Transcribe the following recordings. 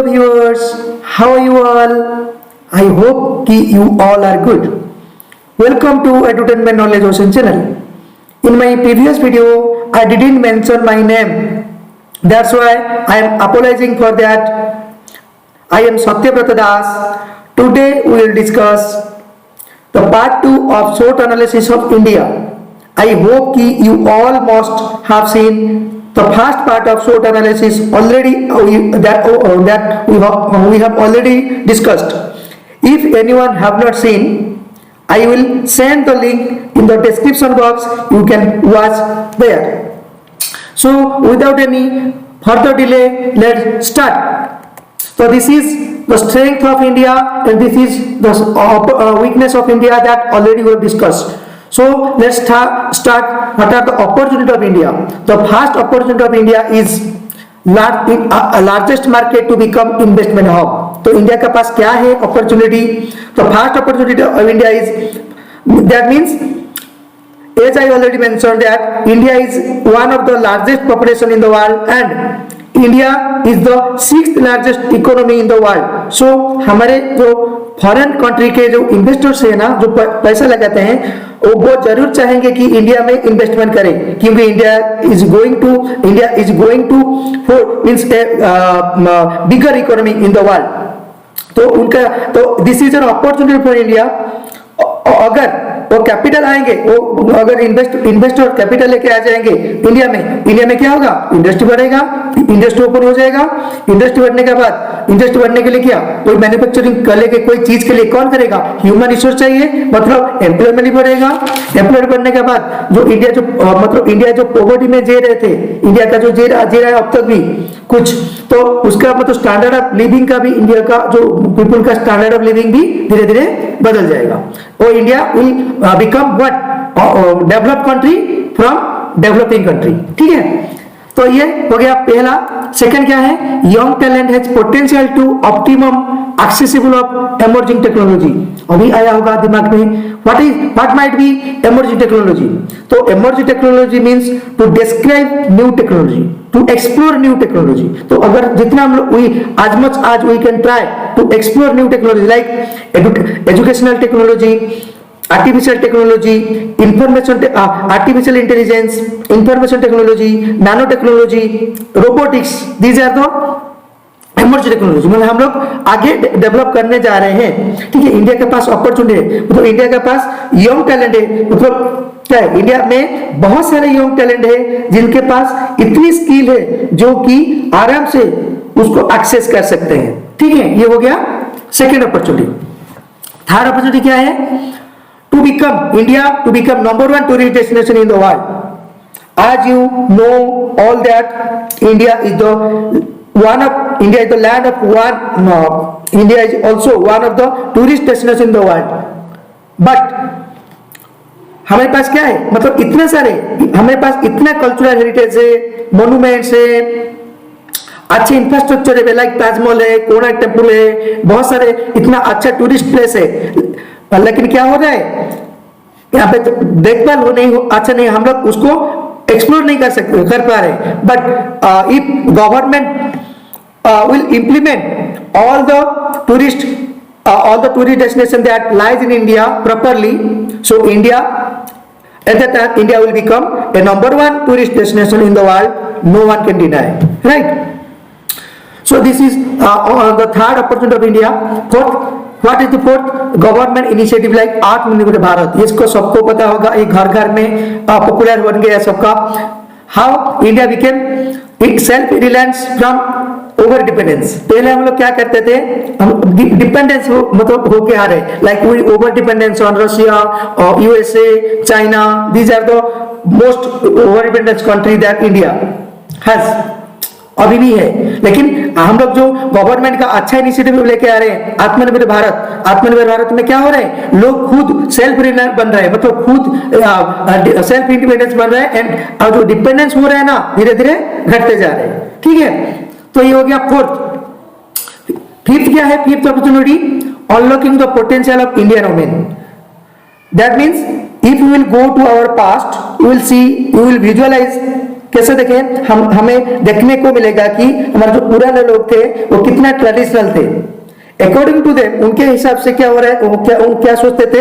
viewers, how are you all? I hope ki you all are good. Welcome to Edutainment Knowledge Ocean channel. In my previous video, I didn't mention my name. That's why I am apologizing for that. I am Satyabrata Das. Today we will discuss the part 2 of short analysis of India. I hope ki you all must have seen the first part of short analysis already that we have already discussed. If anyone have not seen, I will send the link in the description box. You can watch there. So without any further delay, let's start. So this is the strength of India and this is the weakness of India that already we have discussed. So let's start. What are the opportunity of India? The first opportunity of India is largest market to become investment hub. तो India के पास क्या है opportunity? The first opportunity of India is, that means, as I already mentioned, that India is one of the largest population in the world and India is the 6th largest economy in the world. So हमारे जो foreign country के जो investors है ना, जो पैसा लगाते हैं, वो जरूर चाहेंगे कि इंडिया में इन्वेस्टमेंट करें, क्योंकि India is going to means bigger economy in the world. तो this is an opportunity for India. अगर वो कैपिटल आएंगे, वो अगर इन्वेस्टर कैपिटल लेके आ जाएंगे इंडिया में क्या होगा? इंडस्ट्री बढ़ेगा, इंडस्ट्री ओपन हो जाएगा. इंडस्ट्री बढ़ने के बाद, इंडस्ट्री बढ़ने के लिए क्या, कोई मैन्युफैक्चरिंग कर के कोई चीज के लिए कौन करेगा? ह्यूमन रिसोर्स चाहिए, मतलब एम्प्लॉयमेंट बढ़ेगा. एम्प्लॉयमेंट बढ़ने के बाद जो इंडिया जो पॉवर्टी में जी रहे थे, इंडिया का जो जी रहा है अब तक भी कुछ, तो उसका मतलब स्टैंडर्ड ऑफ लिविंग का भी, इंडिया का जो पीपल का स्टैंडर्ड ऑफ लिविंग भी धीरे धीरे बदल जाएगा. और India will become what? Developed country from developing country. ठीक है, तो ये हो गया पहला. सेकंड क्या है? Young talent has potential to optimum accessible of emerging technology. अभी आया होगा दिमाग में, what might be emerging technology? तो emerging technology means to describe new technology, to explore new technology. तो अगर जितना हम लोग आज we can try to explore new technology like educational technology, artificial technology, artificial intelligence, information technology, nano technology, robotics. These are the emerging technology. मतलब हम लोग आगे डेवलप करने जा रहे हैं. ठीक है, इंडिया के पास अपॉर्चुनिटी है, मतलब इंडिया के पास यंग टैलेंट है. मतलब क्या है, इंडिया में बहुत सारे यंग टैलेंट है जिनके पास इतनी स्किल है जो कि आराम से उसको एक्सेस कर सकते हैं. ठीक है, ये हो गया सेकेंड अपॉर्चुनिटी. थर्ड अपॉर्चुनिटी क्या है? To become number 1 tourist destination in the world. As you know all that India is the land of one. India is also one of the tourist destinations in the world. But हमारे पास क्या है, मतलब इतने सारे, हमारे पास इतना cultural heritage है, monuments है, अच्छे इंफ्रास्ट्रक्चर है, लाइक ताजमहल है, कोणार्क टेम्पल है, बहुत सारे इतना अच्छा टूरिस्ट प्लेस है. लेकिन क्या हो रहा है, यहाँ पे देखभाल अच्छा नहीं, हम लोग उसको एक्सप्लोर नहीं कर पा रहे. But if government will implement all the tourist destination that lies in India properly, so at that time India will become a number 1 tourist destination in the world. No one can deny, right? So this is the third opportunity of India. What is the fourth? Government initiative like आत्मनिर्भर भारत. इसको सबको पता होगा, ये घर घर में popular बन गया सबका. How India became self reliance from over dependence. पहले हम लोग क्या करते थे, हम डिपेंडेंस मतलब होके आ रहे, like we over dependence on Russia और USA, China. These are the most over dependence country that India has. अभी भी है, लेकिन हम लोग जो गवर्नमेंट का अच्छा इनिशिएटिव लेके आ रहे हैं, आत्मनिर्भर भारत में क्या हो रहा है, लोग खुद सेल्फ रिलायंट बन रहे हैं, मतलब खुद सेल्फ इंडिपेंडेंस बन रहे हैं. एंड जो डिपेंडेंस हो रहा है ना, धीरे धीरे घटते जा रहे हैं. ठीक है, तो ये हो गया फोर्थ. फिफ्थ क्या है? Fifth opportunity, unlocking the potential of Indian women. That means if you will go to our past, you will see, you will visualize कैसे देखें, हम हमें देखने को मिलेगा कि हमारे जो पुराने लोग थे वो कितना ट्रेडिशनल थे। अकॉर्डिंग टू देम, उनके हिसाब से क्या हो रहा है, वो क्या सोचते थे,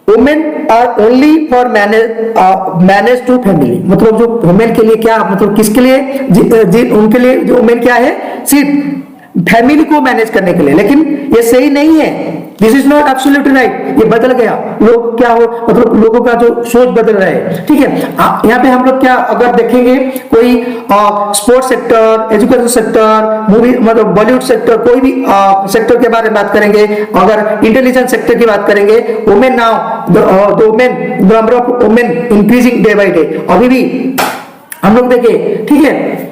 women are only for manage to family, मतलब जो वुमेन के लिए क्या, मतलब किसके लिए, उनके लिए जो वुमेन क्या है, सिर्फ फैमिली को मैनेज करने के लिए। लेकिन ये सही नहीं है, this is not absolutely right, ये बदल गया। लोग क्या हो, मतलब लोगों का जो सोच बदल रहा है, ठीक है। यहाँ पे हम लोग क्या अगर देखेंगे, कोई sports sector, education sector, movie मतलब बॉलीवुड सेक्टर, कोई भी सेक्टर के बारे में बात करेंगे, अगर इंटेलिजेंस सेक्टर की बात करेंगे, women now the women number of women increasing day by day, अभी भी हम लोग देखें, ठीक है।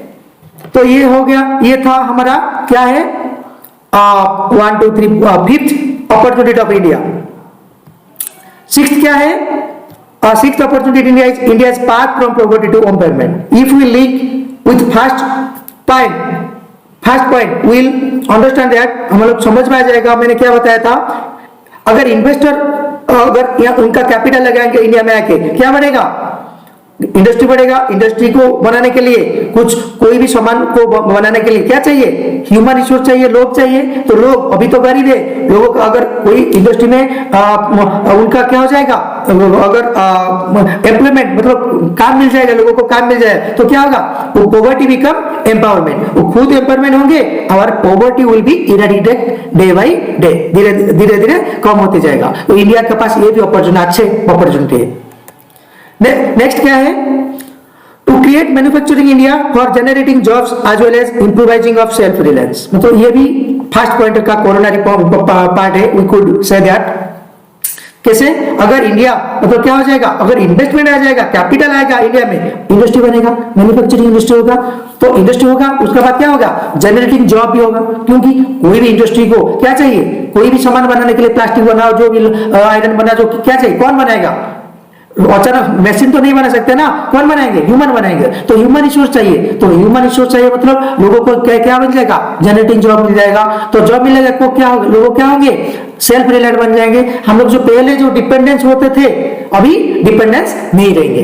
तो ये हो गया, ये था हमारा क्या है 1 2 3 fifth opportunity of India. Sixth क्या है, sixth opportunity India is path from poverty to empowerment. If we link with first point will understand that, हम लोग समझ में आ जाएगा। मैंने क्या बताया था, अगर इन्वेस्टर अगर उनका कैपिटल लगाएंगे इंडिया में आके, क्या बढ़ेगा, इंडस्ट्री बढ़ेगा। इंडस्ट्री को बनाने के लिए कुछ कोई भी सामान को बनाने के लिए क्या चाहिए, ह्यूमन रिसोर्स चाहिए, लोग चाहिए। तो लोग अभी तो गरीब है, लोगों का अगर कोई इंडस्ट्री में उनका क्या हो जाएगा, अगर एम्प्लॉयमेंट मतलब काम मिल जाएगा, लोगों को काम मिल जाएगा, तो क्या होगा, वो पॉवर्टी बिकम एम्पावरमेंट, वो खुद एम्पावरमेंट होंगे और poverty will be eradicate day by day, धीरे धीरे कम होते जाएगा। तो इंडिया के पास ये भी अच्छे अपॉर्चुनिटी है। नेक्स्ट क्या है, to create manufacturing India for generating jobs as well as improvising of self reliance, मतलब ये भी फर्स्ट पॉइंट का कोरोनरी पार्ट है। वी कुड से दैट कैसे, अगर इंडिया मतलब क्या हो जाएगा, अगर इन्वेस्टमेंट आ जाएगा, कैपिटल आएगा इंडिया में, इंडस्ट्री बनेगा, मैन्युफैक्चरिंग इंडस्ट्री होगा, तो इंडस्ट्री होगा, उसके बाद क्या होगा, जनरेटिंग जॉब भी होगा। क्योंकि कोई भी इंडस्ट्री को क्या चाहिए, कोई भी सामान बनाने के लिए, प्लास्टिक बनाओ, जो भी आयरन बना, जो क्या चाहिए, कौन बनाएगा, अचानक मशीन तो नहीं बना सकते ना, कौन बनाएंगे, ह्यूमन बनाएंगे। तो ह्यूमन रिसोर्स चाहिए, तो ह्यूमन रिसोर्स चाहिए मतलब लोगों को क्या क्या मिल जाएगा, जनरेटिंग जॉब मिल जाएगा। तो जॉब मिलेगा तो क्या होगा, लोग क्या होंगे, सेल्फ रिलायंट बन जाएंगे। हम लोग जो पहले जो डिपेंडेंस होते थे, अभी डिपेंडेंस नहीं रहेंगे।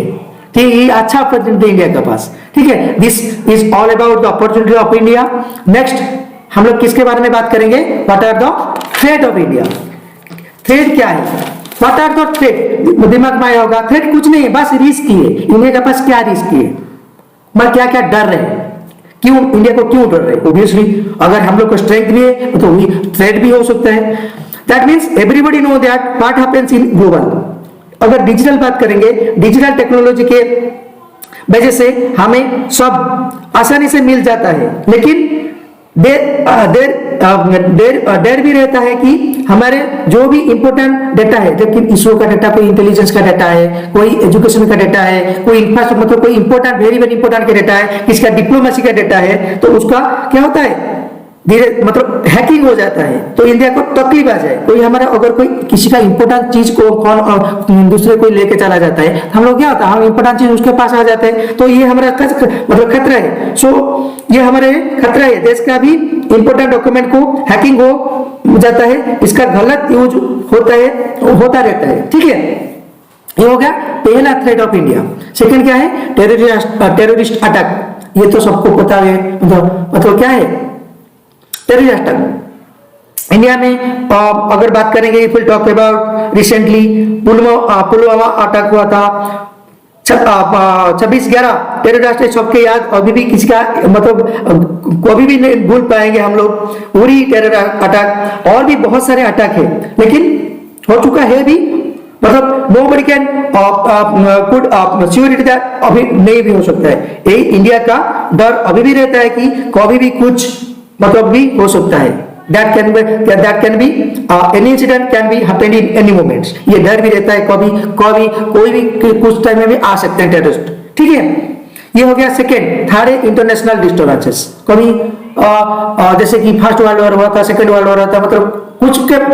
ठीक, ये अच्छा अपॉर्चुनिटी इंडिया के पास, ठीक है। This is all about the opportunity of India. Next हम लोग किसके बारे में बात करेंगे, what are the threat of India. Threat क्या है, व्हाट आर द थ्रेट, दिमाग में आया होगा, थ्रेट कुछ नहीं है, बस रिस्क ही है। इंडिया के पास क्या रिस्क है, मैं क्या क्या डर रहे, क्यों इंडिया को क्यों डर रहे, ऑब्वियसली अगर हम लोग को स्ट्रेंथ भी है तो थ्रेट भी हो सकता है। That means everybody know that what happens in global. अगर डिजिटल बात करेंगे, डिजिटल टेक्नोलॉजी के वजह से हमें सब आसानी से मिल जाता है, लेकिन देर भी रहता है कि हमारे जो भी इंपॉर्टेंट डेटा है, लेकिन इसरो का डेटा, कोई इंटेलिजेंस का डेटा है, कोई एजुकेशन का डेटा है, कोई इंफ्रास्ट्रक्चर मतलब कोई इंपॉर्टेंट वेरी वेरी इंपॉर्टेंट का डेटा है, किसका डिप्लोमेसी का डेटा है, तो उसका क्या होता है, धीरे मतलब हैकिंग हो जाता है। तो इंडिया को तकलीफ आ जाए, कोई हमारा अगर कोई किसी का इंपॉर्टेंट चीज को कौन दूसरे कोई लेके चला जाता है, हम लोग क्या होता है, हम इंपॉर्टेंट चीज उसके पास आ जाते हैं, तो ये हमारा मतलब खतरा है। सो ये हमारे खतरा है, देश का भी इंपॉर्टेंट डॉक्यूमेंट को हैकिंग हो जाता है, इसका गलत यूज होता रहता है, ठीक है। ये हो गया पहला थ्रेट ऑफ इंडिया। सेकंड क्या है, टेररिस्ट अटैक। ये तो सबको पता है, मतलब क्या है टेररिस्ट अटैक। इंडिया में अगर बात करेंगे, if we talk about recently Pulwama attack हुआ था 26/11 टेररिस्ट अटैक, सबके याद अभी भी किसका मतलब कभी भी नहीं भूल पाएंगे हम लोग। उरी टेरर अटैक और भी बहुत सारे अटैक है, लेकिन हो चुका है भी, मतलब nobody can could surety that अभी नहीं भी हो सकता है। यही इंडिया का डर अभी भी रहता है कि कभी भी कुछ मतलब भी हो सकता है। that can be any incident can be happened in any moment। ये डर भी रहता है, कभी कोई भी कुछ टाइम में भी आ सकते हैं टेररिस्ट, ठीक है। ये हो गया सेकेंड। थर्ड है इंटरनेशनल डिस्टर्बेंसेस। कभी जैसे कि फर्स्ट वर्ल्ड वॉर हुआ था, सेकेंड वर्ल्ड वॉर हुआ था, मतलब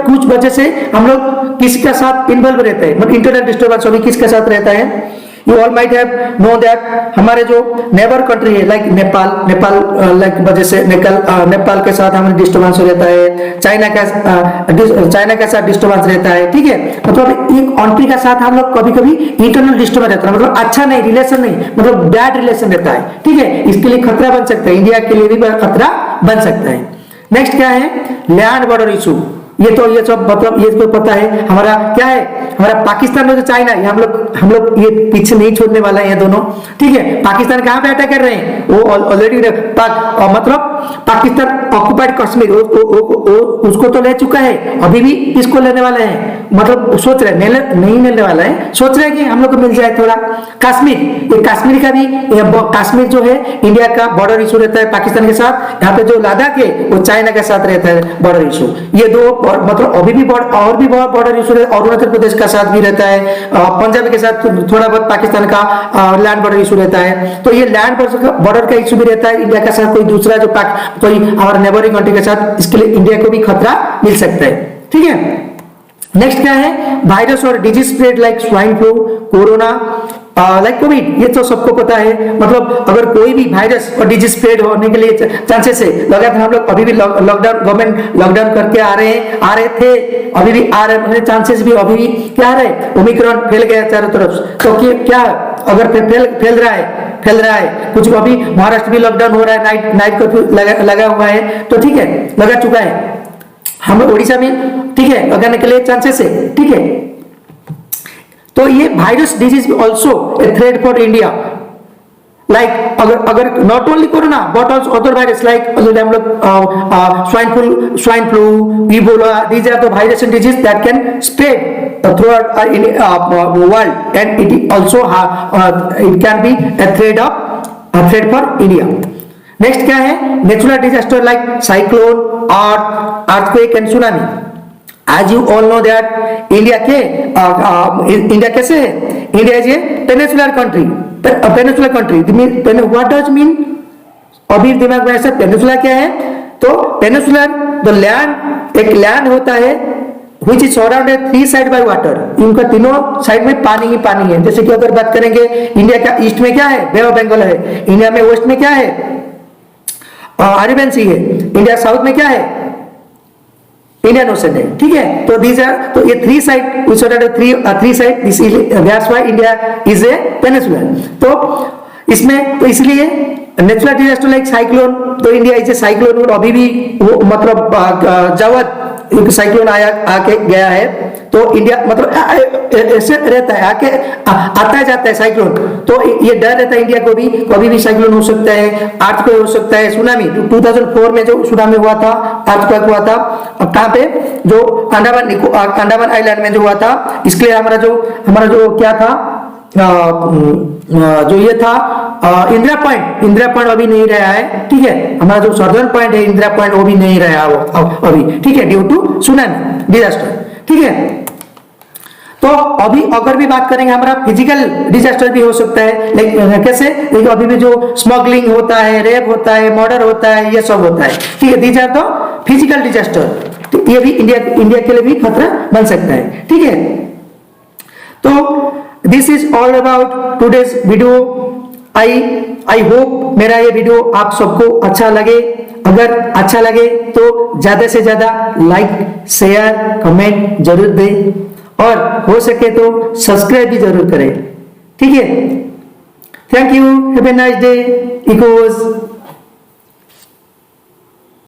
कुछ वजह से हम लोग किसके साथ इन्वॉल्व रहते हैं, मतलब इंटरनल डिस्टर्बेंस अभी किसके साथ रहता है, you all might have know that हमारे जो नेबर कंट्री है लाइक नेपाल लाइक वजह से नेपाल के साथ हमें डिस्टर्बेंस रहता है, चाइना के साथ डिस्टर्बेंस रहता है, ठीक है। मतलब एक कंट्री के साथ हम लोग कभी कभी इंटरनल डिस्टर्बेंस रहता है, मतलब अच्छा नहीं, रिलेशन नहीं, मतलब बैड रिलेशन रहता है, ठीक है। इसके लिए खतरा बन सकता है, इंडिया के लिए भी खतरा बन सकता है। नेक्स्ट क्या है, लैंड बॉर्डर इशू। ये सब मतलब ये तो पता है हमारा क्या है, हमारा पाकिस्तान में जो चाइना है, हम लोग ये पीछे नहीं छोड़ने वाला है ये दोनों, ठीक है। पाकिस्तान कहां पे अटैक कर रहे हैं, वो ऑलरेडी मतलब पाकिस्तान ऑक्युपाइड कश्मीर उसको तो ले चुका है, अभी भी इसको लेने वाले हैं, मतलब सोच रहे नहीं लेने वाला है, सोच रहे हैं कि हम लोग को मिल जाए थोड़ा कश्मीर। ये कश्मीर का भी, कश्मीर जो है इंडिया का बॉर्डर इशू रहता है पाकिस्तान के साथ, यहाँ पे जो लद्दाख है वो चाइना के साथ रहता है बॉर्डर इशू। ये दो मतलब अभी भी और भी बहुत बॉर्डर इशू है, अरुणाचल प्रदेश का साथ भी रहता है, पंजाब के साथ थोड़ा बहुत पाकिस्तान का लैंड बॉर्डर इशू रहता है। तो ये लैंड बॉर्डर का इशू भी रहता है इंडिया के साथ, कोई दूसरा जो कोई हमारे नेबरिंग कंट्री के साथ, इसके लिए इंडिया को भी खतरा मिल सकता है, ठीक है। नेक्स्ट क्या है, वायरस और disease spread like swine flu, corona, like Covid, ये तो सबको पता है। मतलब अगर कोई भी वायरस और डिजीज स्प्रेड होने के लिए चांसेस है, लगातार हम लोग अभी भी लॉकडाउन, गवर्नमेंट लॉकडाउन करके आ रहे थे, अभी भी आ रहे, चांसेस भी अभी भी क्या आ रहे, ओमिक्रॉन फैल गया चारों तरफ, तो क्या अगर फैल रहा है कुछ, अभी महाराष्ट्र भी लॉकडाउन हो रहा है, नाइट कर्फ्यू लगा हुआ है, तो ठीक है, लगा चुका है, हम उड़ीसा में, ठीक है, लगाने के लिए चांसेस है, ठीक है। तो ये virus disease also a threat for India, like अगर not only corona but also other virus like हम लोग swine flu, Ebola, these are the virus and disease that can spread through world and it also it can be a threat for India. Next क्या है, natural disaster like cyclone, earthquake and tsunami. As you all know that India कैसे है, India is a peninsular country, what does mean, अभी दिमाग में ऐसा peninsula क्या है, तो पेनिनसुलर द लैंड, एक लैंड होता है which is surrounded three side by water, इनका तीनों साइड में पानी ही पानी है। जैसे कि अगर बात करेंगे इंडिया का ईस्ट में क्या है, बे ऑफ बंगाल है, इंडिया में वेस्ट में क्या है, अरेबियन सी है, इंडिया साउथ में क्या है, इंडियन ओशन है, ठीक है। तो दीज आर, तो ये three side, three side, that's why India is A peninsula. तो इसमें तो इसलिए नेचुरल डिजास्टर लाइक साइक्लोन, तो इंडिया इज ए साइक्लोन, और अभी भी वो मतलब जवद एक साइक्लोन आके गया है, तो इंडिया मतलब ऐसे रहता है, आता जाता है साइक्लोन, तो ये डर रहता है इंडिया को भी, कभी भी साइक्लोन हो सकता है, अर्थक्वेक हो सकता है, सुनामी 2004 में जो सुनामी हुआ था, अर्थक्वेक हुआ था, कहाँ पे, जो अंडमान आइलैंड में जो हुआ था। इसके लिए हमारा जो क्या था, जो ये था इंदिरा पॉइंट अभी नहीं रहा है, ठीक है। हमारा जो सदर्न पॉइंट है इंदिरा पॉइंट, वो भी नहीं रहा अभी, ठीक है, ड्यू टू सुनामी डिजास्टर, ठीक है। तो अभी अगर भी बात करेंगे, हमारा फिजिकल डिजास्टर भी हो सकता है, लेकिन कैसे, लेकिन अभी भी जो स्मगलिंग होता है, रेप होता है, मर्डर होता है, ये सब होता है, ठीक है, these are the physical disaster, तो ये भी इंडिया के लिए भी खतरा बन सकता है, ठीक है। तो this is all about today's video. I hope मेरा ये वीडियो आप सबको अच्छा लगे। अगर अच्छा लगे तो ज्यादा से ज्यादा लाइक, शेयर, कमेंट जरूर दें, और हो सके तो सब्सक्राइब भी जरूर करें, ठीक है। Thank you, have a nice day, echoes.